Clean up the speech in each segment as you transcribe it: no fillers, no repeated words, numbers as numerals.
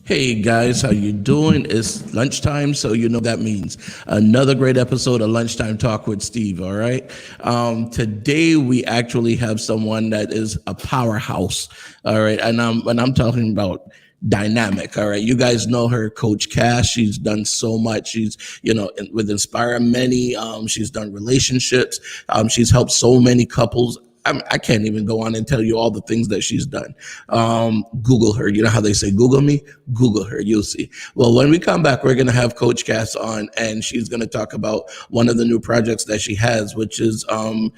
Hey guys, how you doing? It's lunchtime, so you know that means another great episode of Lunchtime Talk with Steve. All right. Today we actually have someone that is a powerhouse. All right, and I'm talking about dynamic. All right, you guys know her, Coach Cash. She's done so much. She's with Inspire Many. She's done relationships. She's helped so many couples. I can't even go on and tell you all the things that she's done. Google her. You know how they say, Google me? Google her. You'll see. Well, when we come back, we're going to have Coach Cass on, and she's going to talk about one of the new projects that she has, which is a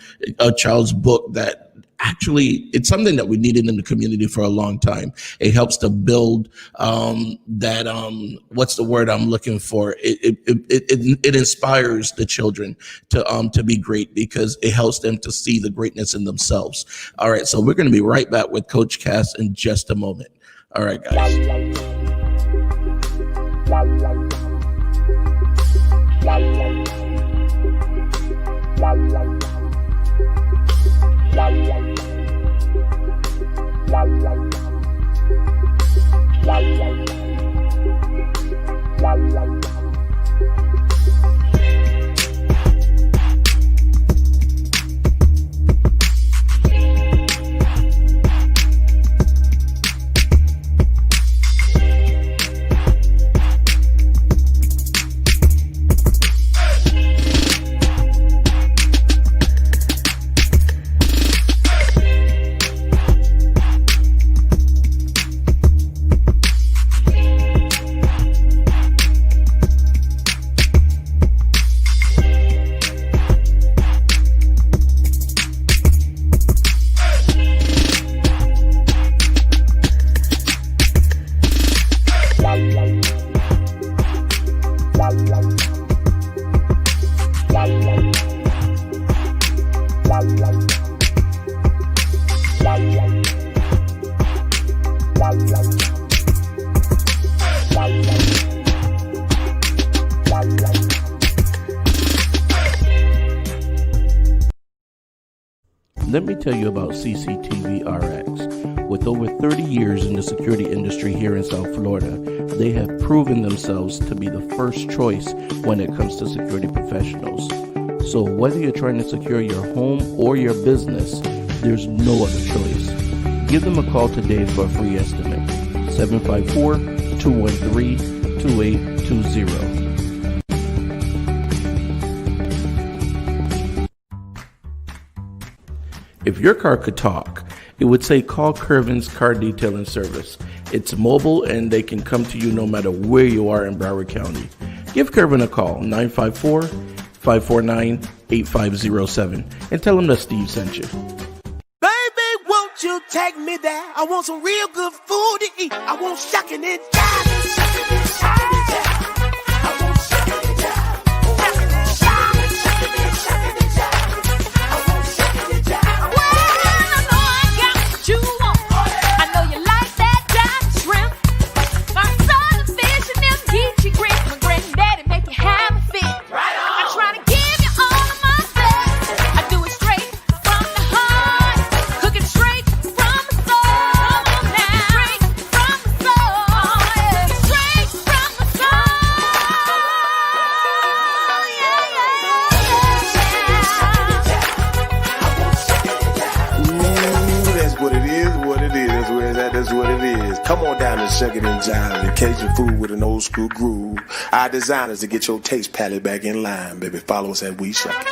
child's book that actually it's something that we needed in the community for a long time. It helps to build that what's the word I'm looking for? It inspires the children to be great because it helps them to see the greatness in themselves. All right, so we're going to be right back with Coach Cass in just a moment. All right, guys. Let me tell you about CCTV RX. With over 30 years in the security industry here in South Florida, they have proven themselves to be the first choice when it comes to security professionals. So whether you're trying to secure your home or your business, there's no other choice. Give them a call today for a free estimate. 754-213-2820. If your car could talk, it would say call Curvin's Car Detailing Service. It's mobile and they can come to you no matter where you are in Broward County. Give Curvin a call, 954-549-8507, and tell him that Steve sent you. Baby, won't you take me there? I want some real good food to eat. I want shucking and jiving, shucking and jiving. Come on down and shuck it and jive and Cajun food with an old school groove. Our designers to get your taste palette back in line, baby. Follow us at We Shuck It.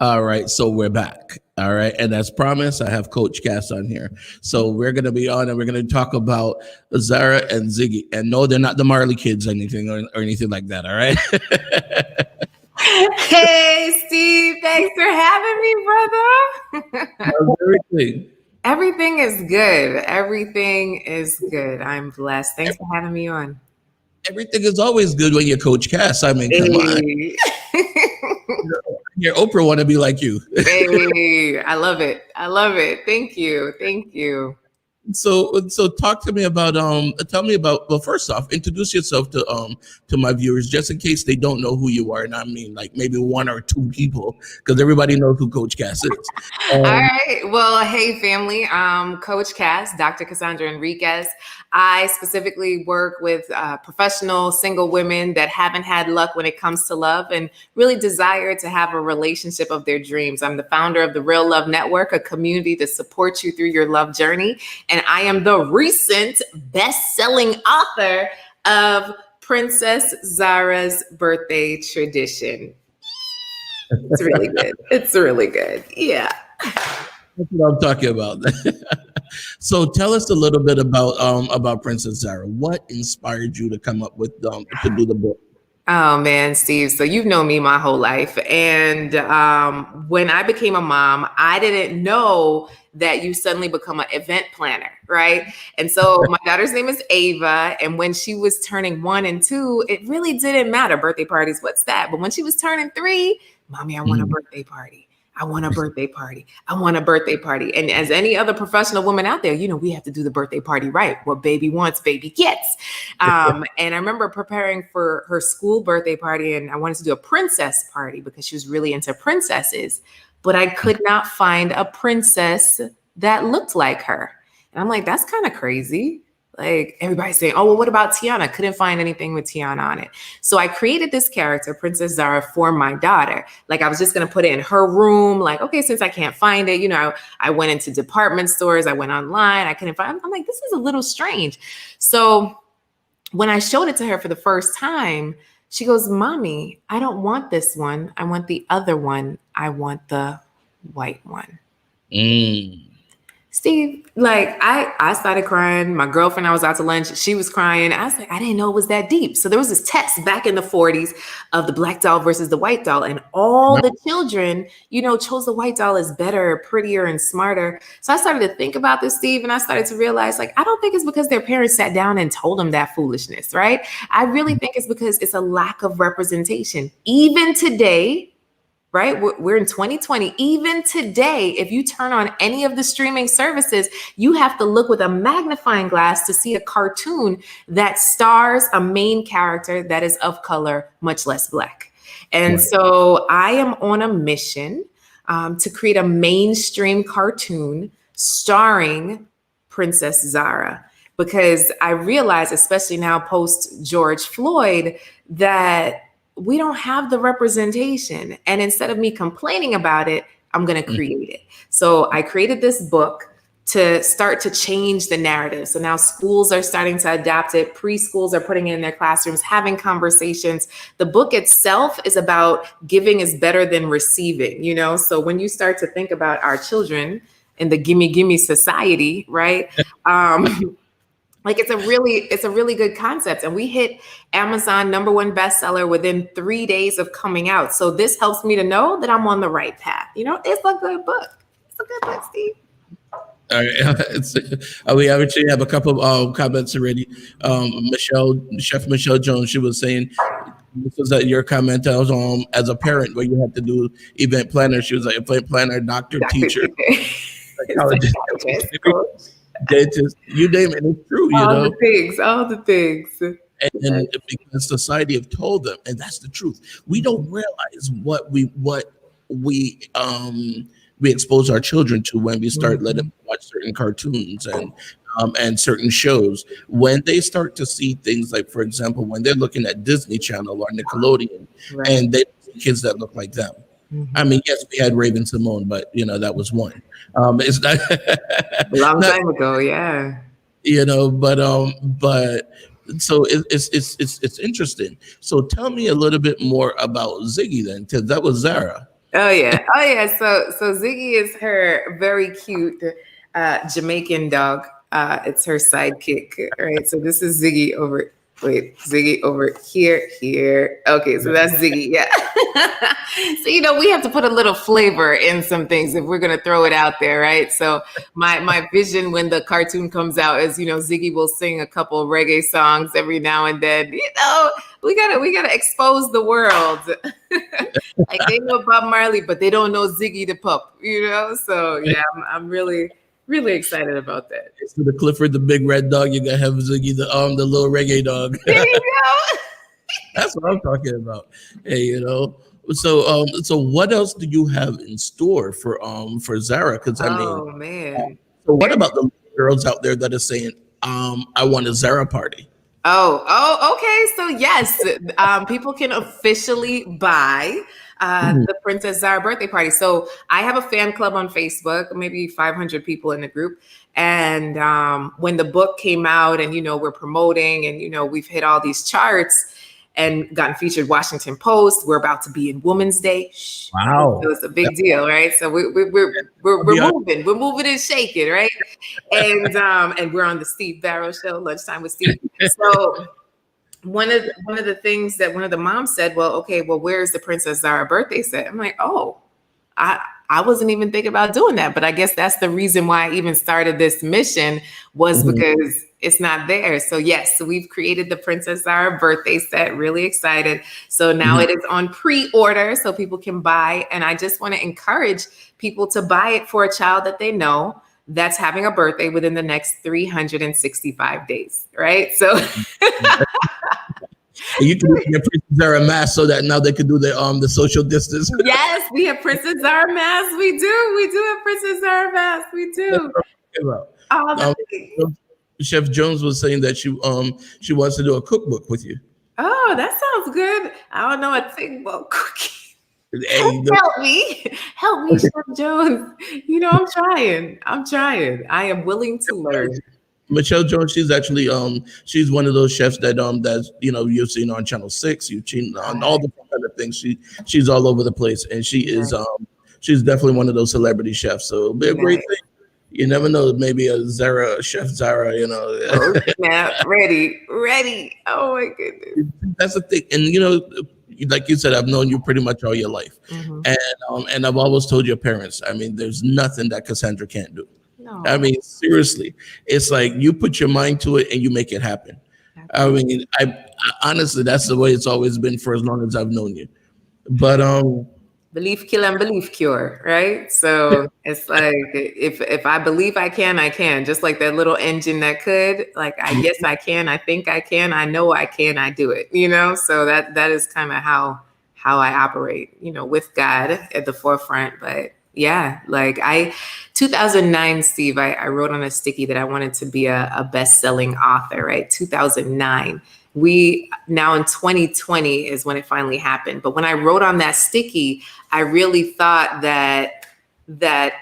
All right, so we're back. All right, and as promised, I have Coach Cass on here. So we're going to be on and we're going to talk about Zara and Ziggy. And no, they're not the Marley kids or anything like that, all right? Hey, Steve, thanks for having me, brother. Everything. Everything is good. Everything is good. I'm blessed. Thanks for having me on. Everything is always good when you're Coach Cass. I mean, come on. Your Oprah want to be like you. Hey, I love it. I love it. Thank you. Thank you. So talk to me about tell me about, well, first off, introduce yourself to my viewers, just in case they don't know who you are, and I mean like maybe one or two people, because everybody knows who Coach Cass is. All right. Well, hey, family. Coach Cass, Dr. Cassandra Enriquez. I specifically work with professional single women that haven't had luck when it comes to love and really desire to have a relationship of their dreams. I'm the founder of the Real Love Network, a community to support you through your love journey. And I am the recent best-selling author of Princess Zara's Birthday Tradition. It's really good. It's really good. Yeah. That's what I'm talking about. So tell us a little bit about Princess Zara. What inspired you to come up with to do the book? Oh man, Steve. So you've known me my whole life. And when I became a mom, I didn't know that you suddenly become an event planner, right? And so my daughter's name is Ava. And when she was turning 1 and 2, it really didn't matter. Birthday parties, what's that? But when she was turning 3, Mommy, I want a birthday party. I want a birthday party. I want a birthday party. And as any other professional woman out there, you know, we have to do the birthday party right. What baby wants, baby gets. And I remember preparing for her school birthday party, and I wanted to do a princess party because she was really into princesses, but I could not find a princess that looked like her. And I'm like, that's kind of crazy. Like everybody's saying, oh, well, what about Tiana? Couldn't find anything with Tiana on it. So I created this character, Princess Zara, for my daughter. Like I was just going to put it in her room. Like, okay, since I can't find it, you know, I went into department stores. I went online. I couldn't find it. I'm like, this is a little strange. So when I showed it to her for the first time, she goes, Mommy, I don't want this one. I want the other one. I want the white one. Steve, like I started crying. My girlfriend, I was out to lunch. She was crying. I was like, I didn't know it was that deep. So there was this test back in the 40s of the black doll versus the white doll. And all the children, you know, chose the white doll as better, prettier, and smarter. So I started to think about this, Steve, and I started to realize, like, I don't think it's because their parents sat down and told them that foolishness, right? I really think it's because it's a lack of representation. Even today, right? We're in 2020. Even today, if you turn on any of the streaming services, you have to look with a magnifying glass to see a cartoon that stars a main character that is of color, much less Black. And so I am on a mission to create a mainstream cartoon starring Princess Zara, because I realize, especially now post George Floyd, that we don't have the representation. And instead of me complaining about it, I'm going to create it. So I created this book to start to change the narrative. So now schools are starting to adapt it. Preschools are putting it in their classrooms, having conversations. The book itself is about giving is better than receiving, you know? So when you start to think about our children in the gimme society, right? Like it's a really good concept. And we hit Amazon #1 bestseller within 3 days of coming out. So this helps me to know that I'm on the right path. You know, it's a good book. It's a good book, Steve. All right. We actually have a couple of comments already. Chef Michelle Jones, she was saying, this was your comment. I was as a parent where you have to do event planner. She was like event planner, doctor, teacher, psychologist, dentist, you name it, it's true, you know. All the things. And because society have told them, and that's the truth. We don't realize what we expose our children to when we start letting them watch certain cartoons and certain shows. When they start to see things like, for example, when they're looking at Disney Channel or Nickelodeon, and they see kids that look like them. I mean, yes, we had Raven Simone, but you know that was one. It's not a long time ago, yeah. You know, but so it's interesting. So tell me a little bit more about Ziggy then, because that was Zara. Oh yeah. So Ziggy is her very cute Jamaican dog. It's her sidekick, right? So this is Ziggy over. Wait, Ziggy over here. Okay, so that's Ziggy, yeah. So, you know, we have to put a little flavor in some things if we're going to throw it out there, right? So my vision when the cartoon comes out is, you know, Ziggy will sing a couple of reggae songs every now and then. You know, we gotta expose the world. Like they know Bob Marley, but they don't know Ziggy the Pup, you know? So, yeah, I'm really really excited about that. So the Clifford, the big red dog, you gotta have Ziggy, the little reggae dog. There you go. That's what I'm talking about. Hey, so what else do you have in store for Zara? Because I mean, Oh man. so what about the girls out there that are saying, I want a Zara party? Okay. So yes, people can officially buy the Princess Zara birthday party. So I have a fan club on Facebook, maybe 500 people in the group. And when the book came out, and we're promoting, and we've hit all these charts and gotten featured Washington Post. We're about to be in Women's Day. Wow, so it's a big deal, right? So we're moving and shaking, right? And we're on the Steve Barrow show, Lunchtime with Steve. So one of the things that one of the moms said, well, where's the Princess Zara birthday set? I'm like, I wasn't even thinking about doing that, but I guess that's the reason why I even started this mission, was because it's not there. So yes, so we've created the Princess Zara birthday set. Really excited. So now it is on pre-order, so people can buy. And I just want to encourage people to buy it for a child that they know that's having a birthday within the next 365 days, right? So you can get Princess Zara mask so that now they can do the social distance. Yes, we have Princess Zara masks. We do have Princess Zara masks. We do. Chef Jones was saying that she wants to do a cookbook with you. Oh, that sounds good. I don't know a thing about cooking. Hey, Help me, Chef Jones. I'm trying. I am willing to learn. Michelle Jones, she's actually she's one of those chefs that's you've seen on Channel 6, you've seen on all the kind of things. She's all over the place, and she is she's definitely one of those celebrity chefs. So it'll be a great thing. You never know, maybe a Chef Zara, Oh, snap. Ready. Oh my goodness. That's the thing. And like you said, I've known you pretty much all your life. And I've always told your parents, I mean, there's nothing that Cassandra can't do. No. I mean, seriously, it's like you put your mind to it and you make it happen. I mean, I honestly, that's the way it's always been for as long as I've known you. But belief kill and belief cure, right? So it's like if I believe I can, just like that little engine that could, like I guess I can, I think I can, I know I can, I do it, So that is kind of how I operate, with God at the forefront. But yeah, like 2009, Steve, I wrote on a sticky that I wanted to be a best-selling author, right? 2009. We now in 2020 is when it finally happened. But when I wrote on that sticky, I really thought that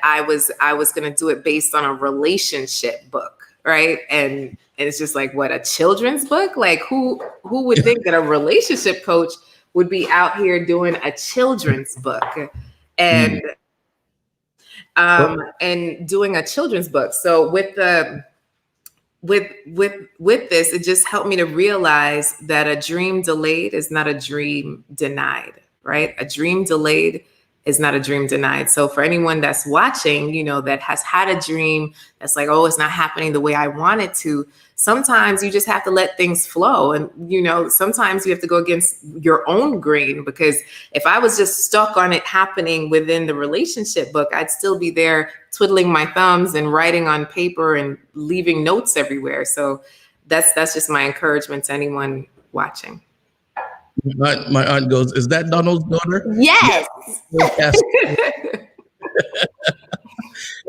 I was going to do it based on a relationship book, right? And it's just like, what, a children's book? Like who would think that a relationship coach would be out here doing a children's book? And and doing a children's book. So with this, it just helped me to realize that a dream delayed is not a dream denied, right? A dream delayed is not a dream denied. So for anyone that's watching, that has had a dream that's like, oh, it's not happening the way I want it to. Sometimes you just have to let things flow. And, sometimes you have to go against your own grain, because if I was just stuck on it happening within the relationship book, I'd still be there twiddling my thumbs and writing on paper and leaving notes everywhere. So that's just my encouragement to anyone watching. My aunt goes, is that Donald's daughter? Yes. Yes.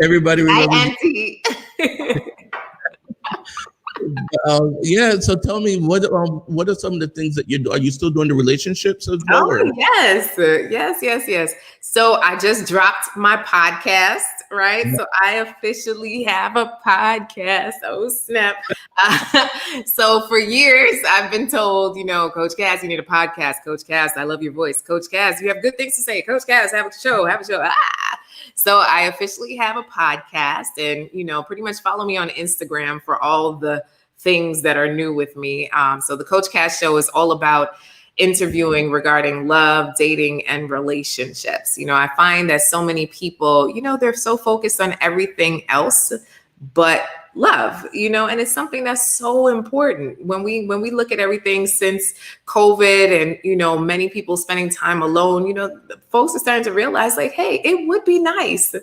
Everybody remembers. Hi, Auntie. Yeah. So tell me, what are some of the things that you do? Are you still doing the relationships as well? Oh, yes. So I just dropped my podcast, right? So I officially have a podcast. Oh, snap. So for years, I've been told, Coach Cass, you need a podcast. Coach Cass, I love your voice. Coach Cass, you have good things to say. Coach Cass, have a show. So I officially have a podcast, and, pretty much follow me on Instagram for all the things that are new with me. So the Coach Cass Show is all about interviewing regarding love, dating, and relationships. I find that so many people, they're so focused on everything else but love, and it's something that's so important when we look at everything since COVID and, many people spending time alone, folks are starting to realize like, hey, it would be nice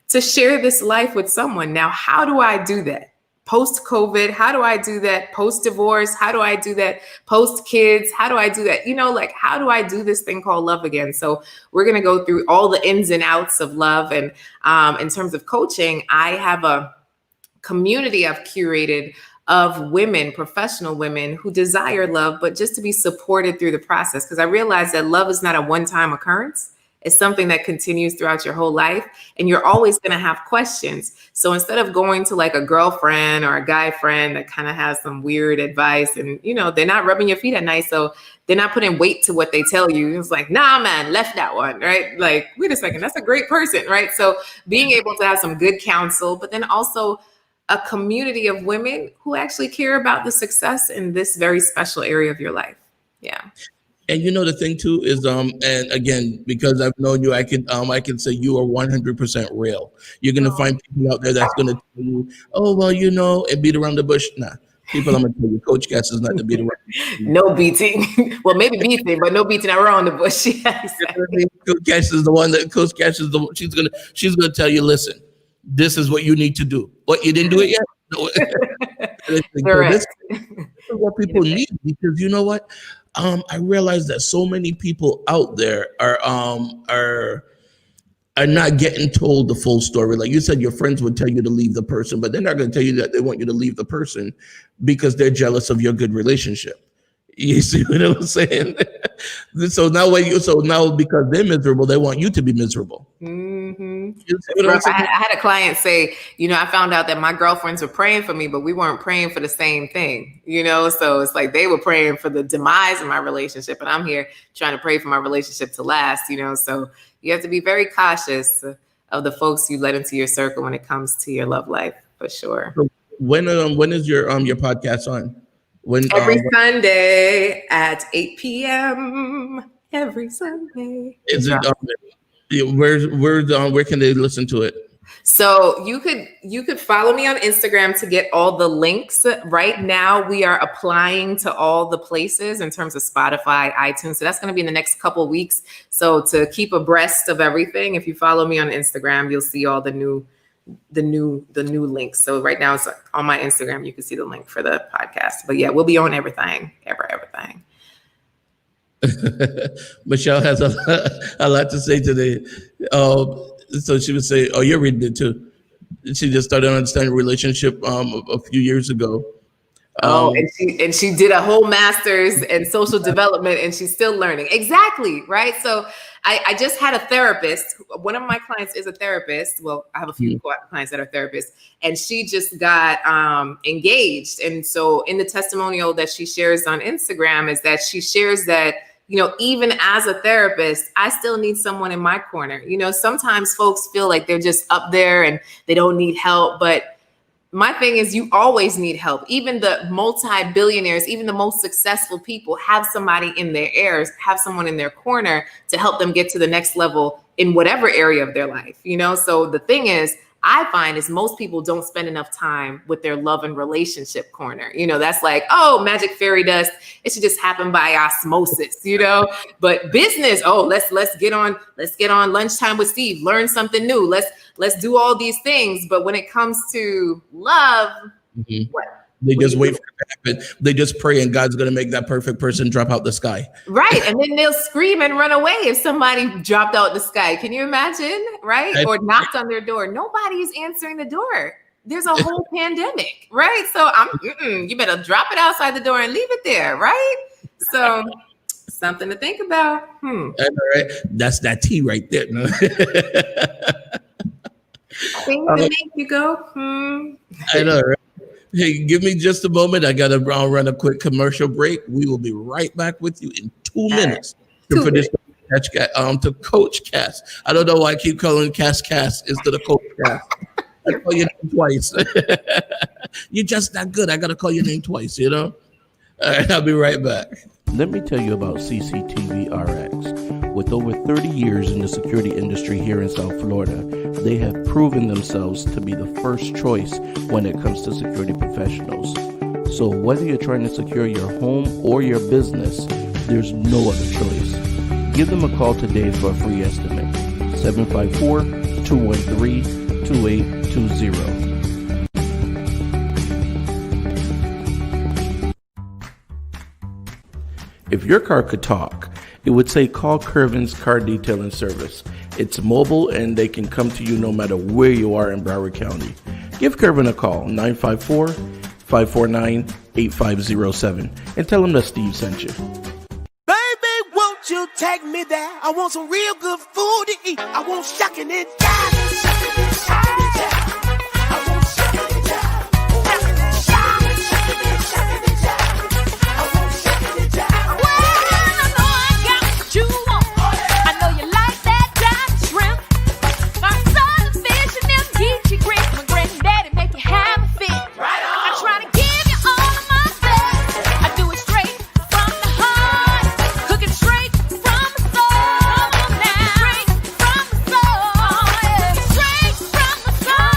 to share this life with someone. Now, how do I do that? Post-COVID, how do I do that? Post-divorce, how do I do that? Post-kids, how do I do that? Like, how do I do this thing called love again? So we're going to go through all the ins and outs of love. And in terms of coaching, I have a community I've curated of women, professional women who desire love, but just to be supported through the process. Because I realize that love is not a one-time occurrence. It's something that continues throughout your whole life, and you're always going to have questions. So instead of going to like a girlfriend or a guy friend that kind of has some weird advice and, they're not rubbing your feet at night, so they're not putting weight to what they tell you. It's like, nah, man, left that one, right? Like, wait a second, that's a great person, right? So being able to have some good counsel, but then also a community of women who actually care about the success in this very special area of your life. Yeah. And the thing too is, and again, because I've known you, I can say you are 100% real. You're gonna find people out there that's gonna tell you, oh well, and beat around the bush. Nah, people, I'm gonna tell you, Coach Cass is not to beat around. No beating. Well, maybe beating, but no beating around the bush. Yeah, exactly. Coach Cass is the one that Coach Cass is the one. She's gonna tell you, listen, this is what you need to do. What, you didn't do it yet? No. This is what people need, because you know what? I realize that so many people out there are not getting told the full story. Like you said, your friends would tell you to leave the person, but they're not going to tell you that they want you to leave the person because they're jealous of your good relationship. You see what I'm saying? So now because they're miserable, they want you to be miserable. Mm-hmm. I had a client say, I found out that my girlfriends were praying for me, but we weren't praying for the same thing, so it's like they were praying for the demise of my relationship, and I'm here trying to pray for my relationship to last, so you have to be very cautious of the folks you let into your circle when it comes to your love life, for sure. So when is your podcast on? Every Sunday at 8 p.m. Every Sunday. Is it? Where can they listen to it? So you could follow me on Instagram to get all the links. Right now, we are applying to all the places in terms of Spotify, iTunes. So that's going to be in the next couple of weeks. So to keep abreast of everything, if you follow me on Instagram, you'll see all the new links. So right now it's on my Instagram. You can see the link for the podcast. But yeah, we'll be on everything. Michelle has a lot to say today. So she would say, "Oh, you're reading it too." She just started understanding relationship a few years ago. And she did a whole master's in social development, and she's still learning. Exactly, right? So I just had a therapist. One of my clients is a therapist. Well, I have a few clients that are therapists, and she just got engaged. And so in the testimonial that she shares on Instagram is that she shares that, even as a therapist, I still need someone in my corner. Sometimes folks feel like they're just up there and they don't need help, but my thing is, you always need help. Even the multi-billionaires, even the most successful people have somebody in their ears, have someone in their corner to help them get to the next level in whatever area of their life, So the thing is, I find is most people don't spend enough time with their love and relationship corner. That's like, oh, magic fairy dust. It should just happen by osmosis, But business, let's get on lunchtime with Steve, learn something new. Let's do all these things. But when it comes to love, what? They just wait for it to happen. They just pray, and God's going to make that perfect person drop out the sky. Right. And then they'll scream and run away if somebody dropped out the sky. Can you imagine? Right. Or knocked on their door. Nobody is answering the door. There's a whole pandemic. Right. So you better drop it outside the door and leave it there. Right. So something to think about. All right. That's that tea right there. No? Things that make you go, I know, right? Hey, give me just a moment. I got to run a quick commercial break. We will be right back with you in 2 minutes to Coach Cass. I don't know why I keep calling Cass instead of Coach Cass. I call your name twice. You're just that good. I got to call your name twice, All right, I'll be right back. Let me tell you about CCTV RX. With over 30 years in the security industry here in South Florida, they have proven themselves to be the first choice when it comes to security professionals. So whether you're trying to secure your home or your business, there's no other choice. Give them a call today for a free estimate. 754-213-2323. 62820. If your car could talk, it would say call Curvin's Car Detailing Service. It's mobile and they can come to you no matter where you are in Broward County. Give Curvin a call, 954-549-8507, and tell him that Steve sent you. Baby, won't you take me there? I want some real good food to eat. I want shucking and jiving. Shucking and jiving. I want shucking and jiving. Shucking and jiving. I want shucking and jiving. Well, I know I got what you want. I know you like that dive shrimp. My son is fishing them geechee grits. My granddaddy make you have a fit. I try to give you all of my best. I do it straight from the heart. Cooking straight from the soul. Straight from the soul. Straight from the soul.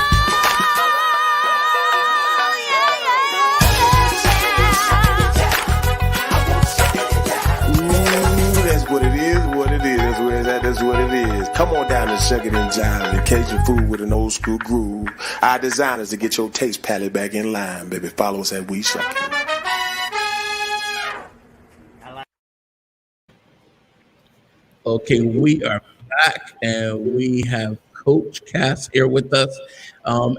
Ooh, that's what it is, what it is. That's where it's at, that's what it is. Come on down to Shuckin' and Jive and Cajun food with an old school groove. Our designers to get your taste palette back in line, baby. Follow us at We Shuckin'. Okay, we are back and we have Coach Cass here with us. We're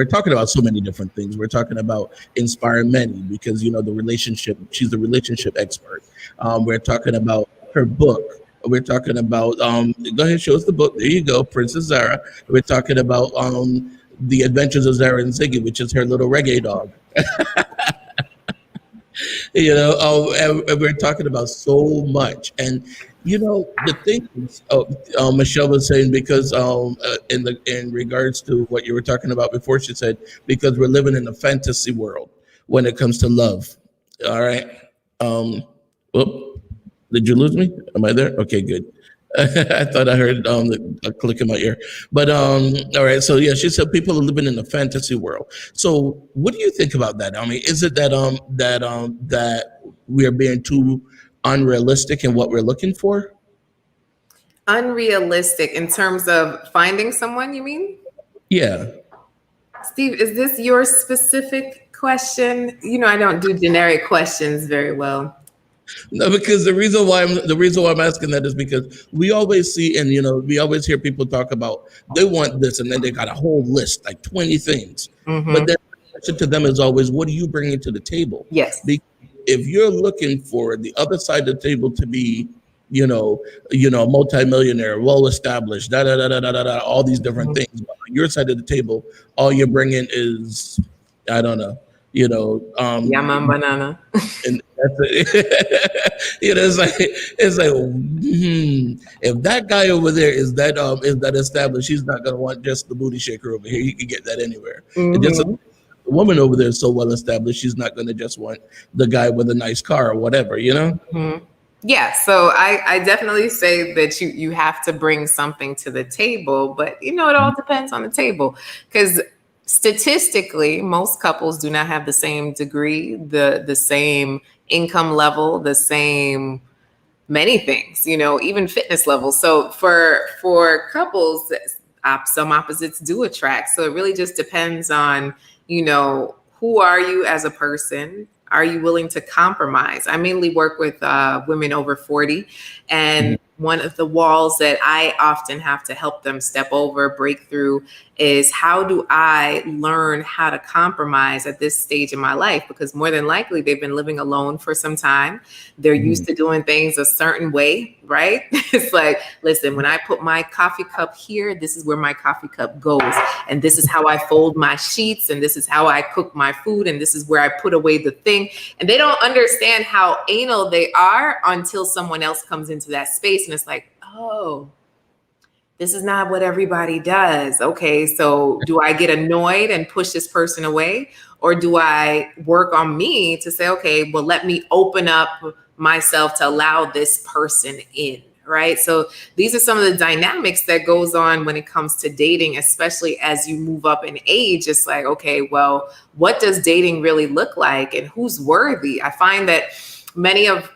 talking about so many different things. We're talking about inspiring many because, the relationship, she's the relationship expert. We're talking about her book. We're talking about, go ahead, show us the book. There you go, Princess Zara. We're talking about The Adventures of Zara and Ziggy, which is her little reggae dog. And we're talking about so much. And, the thing is, Michelle was saying, because in regards to what you were talking about before, she said, because we're living in a fantasy world when it comes to love. All right. Did you lose me? Am I there? Okay, good. I thought I heard a click in my ear. But all right. So yeah, she said people are living in a fantasy world. So what do you think about that? I mean, is it that that we are being too unrealistic in what we're looking for? Unrealistic in terms of finding someone, you mean? Yeah. Steve, is this your specific question? I don't do generic questions very well. No, because the reason why I'm asking that is because we always see, and we always hear people talk about they want this, and then they got a whole list, like 20 things. Mm-hmm. But then the question to them is always, what are you bringing to the table? Yes. If you're looking for the other side of the table to be, a multimillionaire, well established, all these different things. But on your side of the table, all you're bringing is, I don't know, Yaman banana. And that's it. It's like if that guy over there is that established, he's not gonna want just the booty shaker over here. He can get that anywhere. Mm-hmm. And just the woman over there is so well established, she's not gonna just want the guy with a nice car or whatever, Mm-hmm. Yeah, so I definitely say that you have to bring something to the table, but it all depends on the table, because statistically, most couples do not have the same degree, the same income level, the same many things, even fitness levels. So for couples, some opposites do attract. So it really just depends on, who are you as a person? Are you willing to compromise? I mainly work with women over 40, and one of the walls that I often have to help them step over, break through, is how do I learn how to compromise at this stage in my life? Because more than likely, they've been living alone for some time. They're used to doing things a certain way, right? It's like, listen, when I put my coffee cup here, this is where my coffee cup goes. And this is how I fold my sheets. And this is how I cook my food. And this is where I put away the thing. And they don't understand how anal they are until someone else comes into that space. And it's like, oh, this is not what everybody does. Okay, so do I get annoyed and push this person away? Or do I work on me to say, okay, well, let me open up myself to allow this person in, right? So these are some of the dynamics that goes on when it comes to dating, especially as you move up in age. It's like, okay, well, what does dating really look like and who's worthy? I find that many of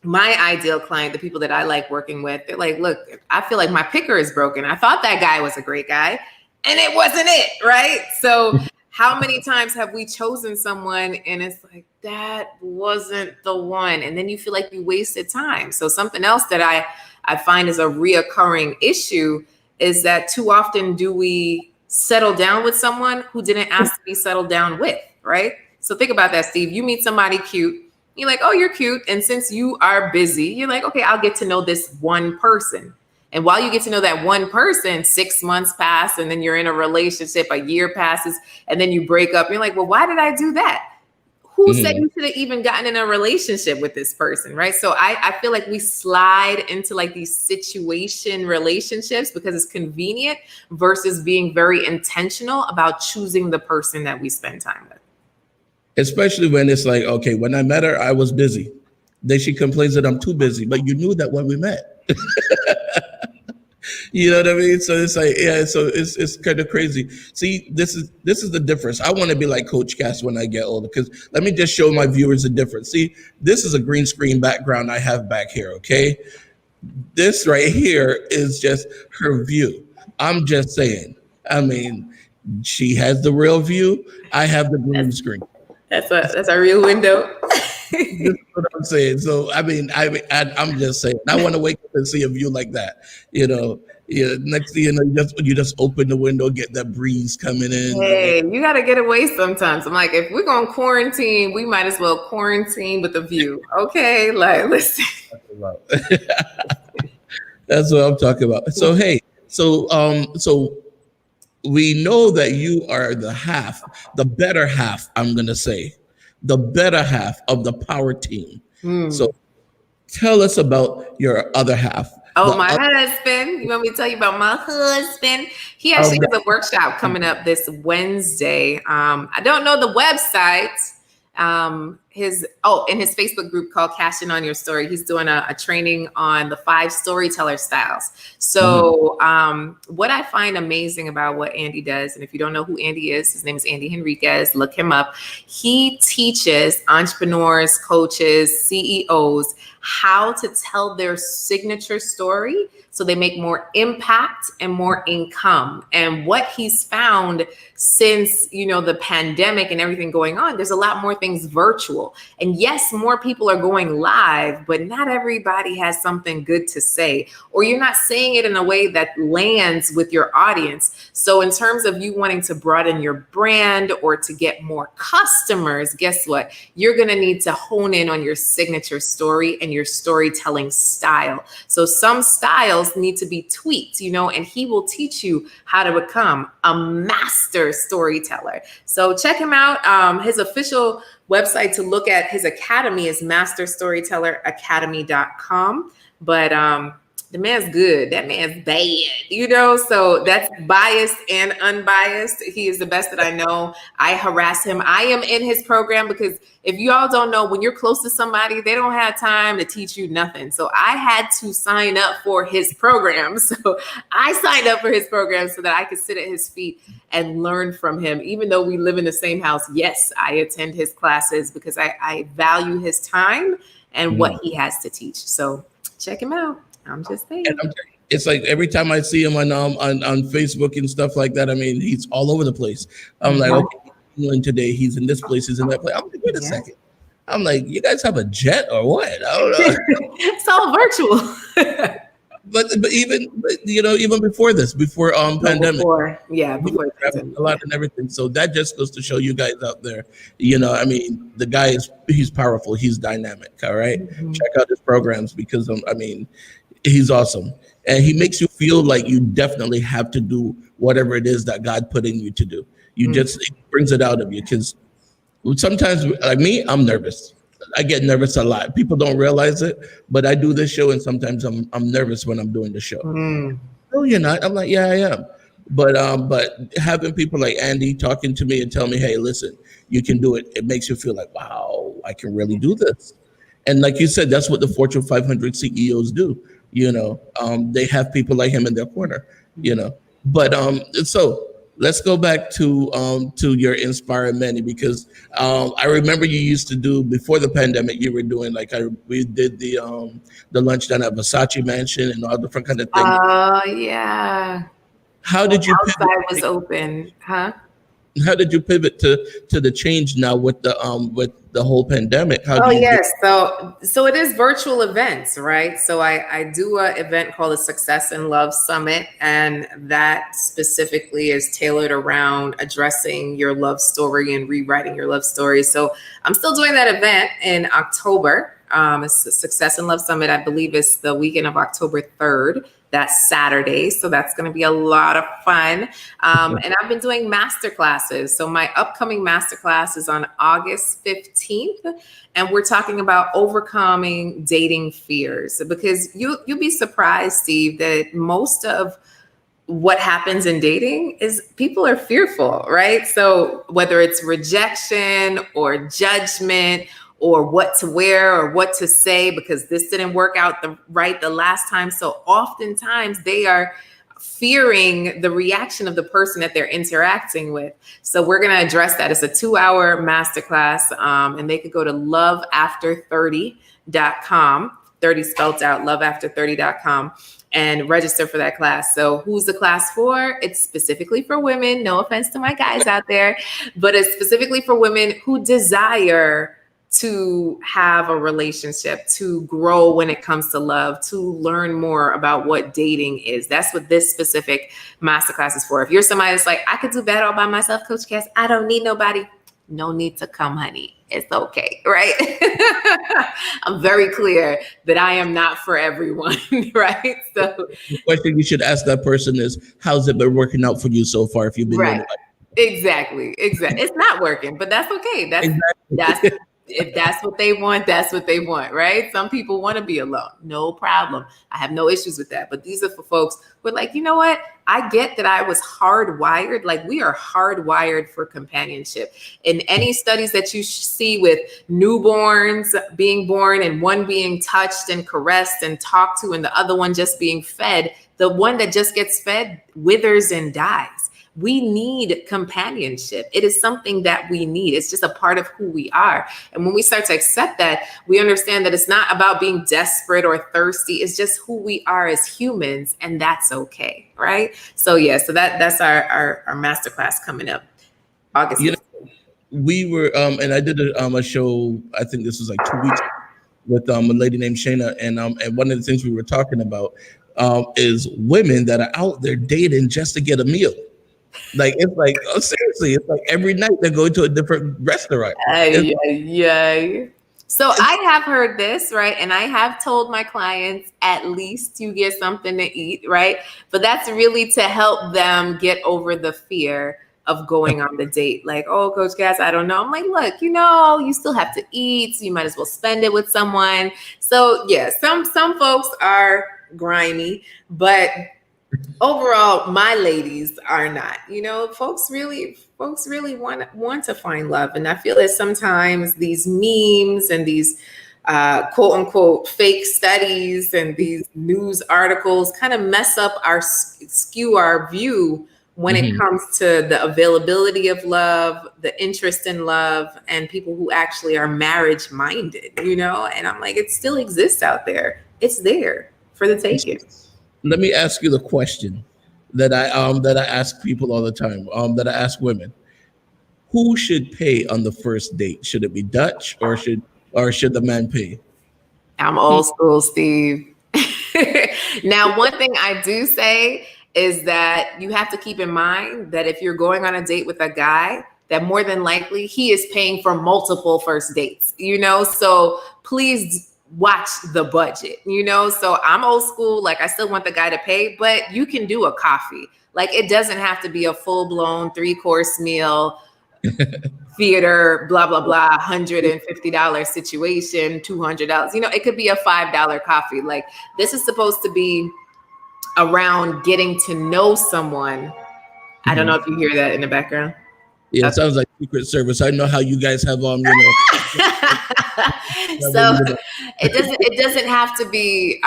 my ideal client, the people that I like working with, they're like, look, I feel like my picker is broken. I thought that guy was a great guy and it wasn't it, right? So how many times have we chosen someone and it's like, that wasn't the one? And then you feel like you wasted time. So something else that I find is a reoccurring issue is that too often do we settle down with someone who didn't ask to be settled down with, right? So think about that, Steve. You meet somebody cute. You're like, oh, you're cute. And since you are busy, you're like, okay, I'll get to know this one person. And while you get to know that one person, 6 months pass, and then you're in a relationship, a year passes, and then you break up. You're like, well, why did I do that? Who said you should have even gotten in a relationship with this person, right? So I feel like we slide into like these situation relationships because it's convenient versus being very intentional about choosing the person that we spend time with. Especially when it's like, okay, when I met her, I was busy. Then she complains that I'm too busy, but you knew that when we met. You know what I mean? So it's like, yeah, so it's kind of crazy. See, this is the difference. I want to be like Coach Cass when I get older, because let me just show my viewers the difference. See, this is a green screen background I have back here, okay? This right here is just her view. I'm just saying. I mean, she has the real view. I have the green screen. That's a real window. That's what I'm saying. So I'm just saying. I want to wake up and see a view like that. You know, yeah. Next thing you know, you just open the window, get that breeze coming in. Hey, you got to get away sometimes. I'm like, if we're going to quarantine, we might as well quarantine with a view. Okay, like listen. That's what I'm talking about. So hey, so we know that you are the better half, I'm going to say, the better half of the power team. So tell us about your other half. Oh, my husband. You want me to tell you about my husband? He actually has a workshop coming up this Wednesday. I don't know the website. In his Facebook group called Cash In On Your Story, he's doing a training on the 5 storyteller styles. So what I find amazing about what Andy does, and if you don't know who Andy is, his name is Andy Henriquez, look him up. He teaches entrepreneurs, coaches, CEOs how to tell their signature story so they make more impact and more income. And what he's found since, the pandemic and everything going on, there's a lot more things virtual. And yes, more people are going live, but not everybody has something good to say, or you're not saying it in a way that lands with your audience. So in terms of you wanting to broaden your brand or to get more customers, guess what? You're going to need to hone in on your signature story and your storytelling style. So some styles need to be tweaked, and he will teach you how to become a master storyteller. So check him out. His official website to look at his academy is masterstorytelleracademy.com. But the man's good. That man's bad, so that's biased and unbiased. He is the best that I know. I harass him. I am in his program because if you all don't know, when you're close to somebody, they don't have time to teach you nothing. So I had to sign up for his program. So I signed up for his program so that I could sit at his feet and learn from him. Even though we live in the same house, yes, I attend his classes because I value his time and what he has to teach. So check him out. I'm just saying. It's like every time I see him on Facebook and stuff like that, I mean, he's all over the place. I'm like, okay, he's in today, he's in this place, he's in that place. I'm like, wait a second. I'm like, you guys have a jet or what? I don't know. It's all virtual. But even before this, before pandemic, before a lot and everything. So that just goes to show you guys out there, I mean, the guy he's powerful, he's dynamic. All right, check out his programs because he's awesome, and he makes you feel like you definitely have to do whatever it is that God put in you to do. You just it brings it out of you because sometimes, like me, I'm nervous. I get nervous a lot. People don't realize it, but I do this show, and sometimes I'm nervous when I'm doing the show. No, you're not. I'm like, yeah, I am. But having people like Andy talking to me and tell me, hey, listen, you can do it. It makes you feel like, wow, I can really do this. And like you said, that's what the Fortune 500 CEOs do. They have people like him in their corner. But so let's go back to your Inspire Many, because I remember you used to do, before the pandemic, you were doing like we did the lunch down at Versace Mansion and all different kind of things. Oh yeah. How did you pivot? Outside was open, huh? How did you pivot to the change now with the whole pandemic? How Oh do you yes, so it is virtual events, right? So I do an event called the Success and Love Summit, and that specifically is tailored around addressing your love story and rewriting your love story. So I'm still doing that event in October. It's the Success and Love Summit. I believe it's the weekend of October 3rd. That's Saturday. So that's going to be a lot of fun. And I've been doing master classes. So my upcoming master class is on August 15th. And we're talking about overcoming dating fears, because you'll be surprised, Steve, that most of what happens in dating is people are fearful, right? So whether it's rejection or judgment or what to wear or what to say because this didn't work out the last time. So oftentimes they are fearing the reaction of the person that they're interacting with. So we're going to address that. It's a 2-hour masterclass, and they could go to loveafter30.com, 30 spelled out, loveafter30.com, and register for that class. So who's the class for? It's specifically for women. No offense to my guys out there, but it's specifically for women who desire to have a relationship, to grow when it comes to love, to learn more about what dating is. That's what this specific masterclass is for. If you're somebody that's like, I could do that all by myself, Coach Cass, I don't need nobody. No need to come, honey. It's okay, right? I'm very clear that I am not for everyone, right? So the question you should ask that person is, how's it been working out for you so far? If you've been right. Exactly. It's not working, but that's okay. That's if that's what they want, that's what they want, right? Some people want to be alone. No problem. I have no issues with that. But these are for folks who are like, you know what? I get that I was hardwired. Like, we are hardwired for companionship. In any studies that you see with newborns being born and one being touched and caressed and talked to and the other one just being fed, the one that just gets fed withers and dies. We need companionship. It is something that we need. It's just a part of who we are. And when we start to accept that, we understand that it's not about being desperate or thirsty. It's just who we are as humans, and that's okay, right? So yeah, so that's our masterclass coming up August. You know, we were and I did a show, I think this was like 2 weeks ago, with a lady named Shayna, and one of the things we were talking about is women that are out there dating just to get a meal. Like, it's like, oh, seriously, it's like every night they're going to a different restaurant. Yeah. So I have heard this, right? And I have told my clients, at least you get something to eat, right? But that's really to help them get over the fear of going on the date. Like, oh, Coach Cass, I don't know. I'm like, look, you still have to eat, so you might as well spend it with someone. So yeah, some folks are grimy, but overall, my ladies are not. Folks really want to find love, and I feel that sometimes these memes and these quote unquote fake studies and these news articles kind of skew our view when it comes to the availability of love, the interest in love, and people who actually are marriage minded. And I'm like, it still exists out there. It's there for the taking. Let me ask you the question that I ask people all the time, that I ask women. Who should pay on the first date? Should it be Dutch or should the man pay? I'm old school, Steve. Now, one thing I do say is that you have to keep in mind that if you're going on a date with a guy, that more than likely he is paying for multiple first dates, so please watch the budget, so I'm old school. Like, I still want the guy to pay, but you can do a coffee. Like, it doesn't have to be a full-blown 3-course meal, theater, blah, blah, blah, $150 situation, $200. It could be a $5 coffee. Like, this is supposed to be around getting to know someone. I don't know if you hear that in the background. Yeah, it sounds like Secret Service. I know how you guys have So it doesn't have to be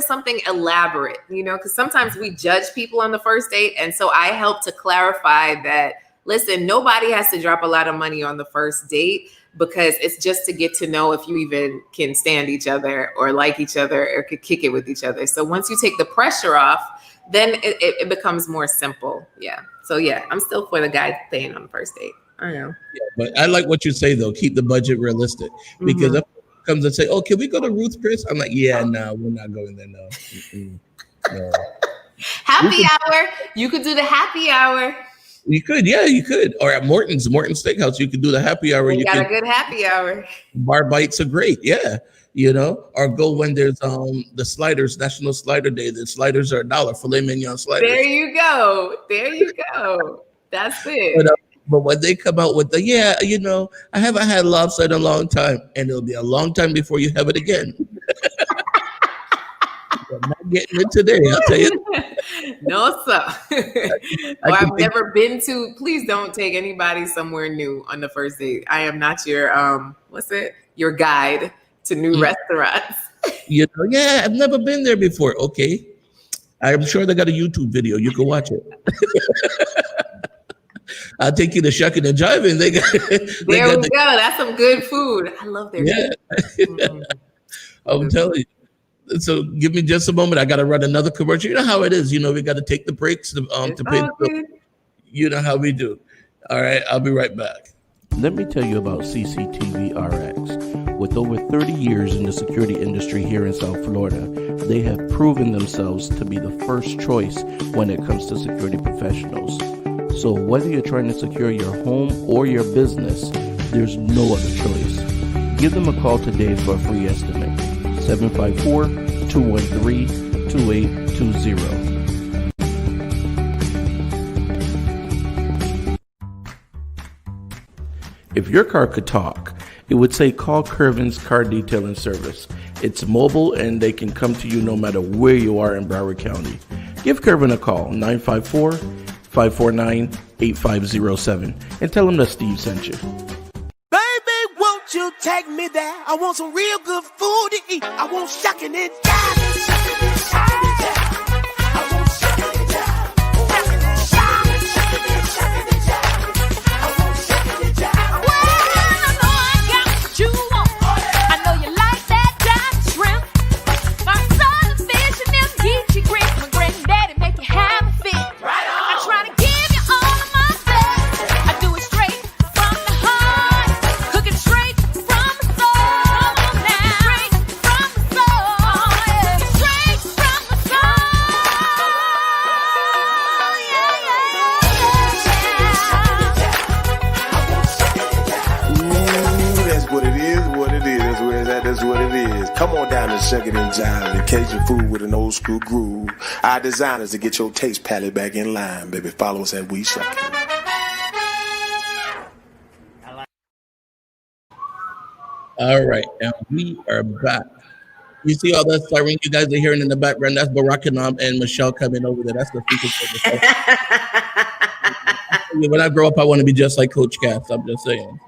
something elaborate, because sometimes we judge people on the first date. And so I help to clarify that, listen, nobody has to drop a lot of money on the first date, because it's just to get to know if you even can stand each other or like each other or could kick it with each other. So once you take the pressure off, then it becomes more simple. Yeah. So yeah, I'm still for the guy paying on the first date. I know. Yeah, but I like what you say though. Keep the budget realistic, because if it comes and say, "Oh, can we go to Ruth Chris?" I'm like, "Yeah, no, we're not going there. No." No. Happy hour. You could do the happy hour. You could, yeah, you could. Or at Morton's Steakhouse, you could do the happy hour. You got a good happy hour. Bar bites are great, yeah. Or go when there's the sliders, National Slider Day. The sliders are $1, filet mignon sliders. There you go. That's it. But when they come out with I haven't had lobster in a long time, and it'll be a long time before you have it again. I'm not getting it today, I'll tell you. No, sir. I've never been to. Please don't take anybody somewhere new on the first date. I am not your your guide to new restaurants. Yeah, I've never been there before. Okay, I'm sure they got a YouTube video. You can watch it. I'll take you to Shucking and Jiving. There we go. That's some good food. I love their food. I'm telling you. So give me just a moment. I got to run another commercial. You know how it is. We got to take the breaks to pay the bill. You know how we do. All right, I'll be right back. Let me tell you about CCTV RX. With over 30 years in the security industry here in South Florida, they have proven themselves to be the first choice when it comes to security professionals. So whether you're trying to secure your home or your business, there's no other choice. Give them a call today for a free estimate. 754-213-2820. If your car could talk, it would say call Curvin's Car Detailing Service. It's mobile and they can come to you no matter where you are in Broward County. Give Curvin a call, 954-549-8507, and tell him that Steve sent you. Won't you take me there? I want some real good food to eat. I want shucking and jiving. Come on down and Shuck It and Jive and Cajun food with an old school groove. Our designers to get your taste palette back in line, baby. Follow us and we shuck it. All right, and we are back. You see all that siren you guys are hearing in the background? That's Barack and Michelle coming over there. That's the secret service. When I grow up, I want to be just like Coach Cass. I'm just saying.